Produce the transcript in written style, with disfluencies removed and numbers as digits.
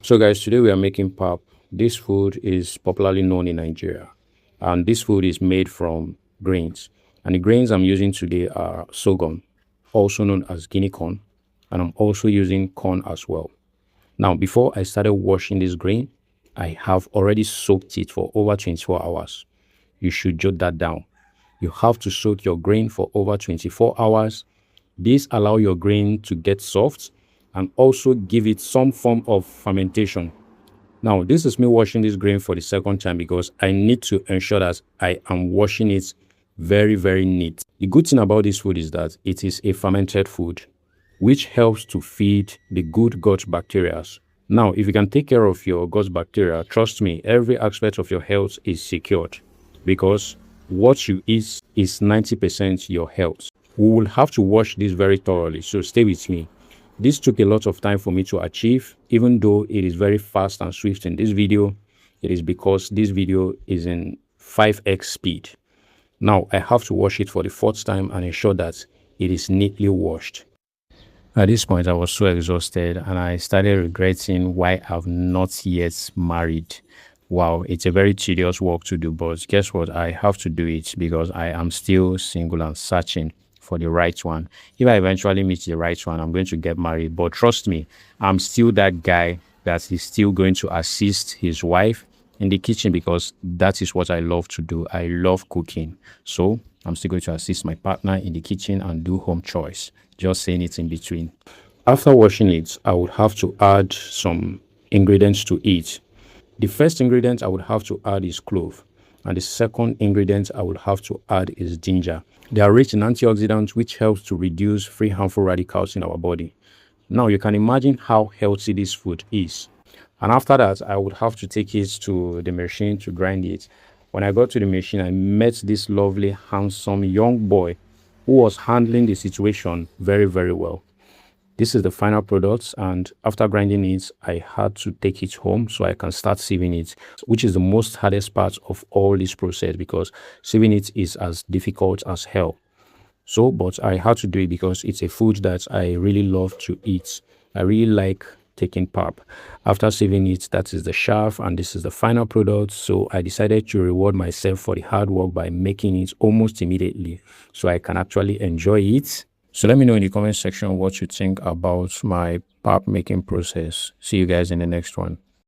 So guys, today we are making pap. This food is popularly known in Nigeria, and this food is made from grains. And the grains I'm using today are sorghum, also known as guinea corn, and I'm also using corn as well. Now, before I started washing this grain, I have already soaked it for over 24 hours. You should jot that down. You have to soak your grain for over 24 hours. This allows your grain to get soft and also give it some form of fermentation. Now, this is me washing this grain for the second time because I need to ensure that I am washing it very, very neat. The good thing about this food is that it is a fermented food, which helps to feed the good gut bacteria. Now, if you can take care of your gut bacteria, trust me, every aspect of your health is secured because what you eat is 90% your health. We will have to wash this very thoroughly, so stay with me. This took a lot of time for me to achieve, even though it is very fast and swift in this video. It is because this video is in 5x speed. Now I have to wash it for the fourth time and ensure that it is neatly washed. At this point, I was so exhausted and I started regretting why I've not yet married. Wow, it's a very tedious work to do, but guess what? I have to do it because I am still single and searching for the right one. If I eventually meet the right one, I'm going to get married. But trust me, I'm still that guy that is still going to assist his wife in the kitchen because that is what I love to do. I love cooking. So I'm still going to assist my partner in the kitchen and do home chores, just saying it in between. After washing it, I would have to add some ingredients to it. The first ingredient I would have to add is clove. And the second ingredient I would have to add is ginger. They are rich in antioxidants, which helps to reduce free harmful radicals in our body. Now you can imagine how healthy this food is. And after that, I would have to take it to the machine to grind it. When I got to the machine, I met this lovely, handsome young boy who was handling the situation very, very well. This is the final product, and after grinding it, I had to take it home so I can start sieving it, which is the most hardest part of all this process because sieving it is as difficult as hell. So, but I had to do it because it's a food that I really love to eat. I really like taking pap. After sieving it, that is the chaff, and this is the final product. So I decided to reward myself for the hard work by making it almost immediately so I can actually enjoy it. So let me know in the comment section what you think about my pap making process. See you guys in the next one.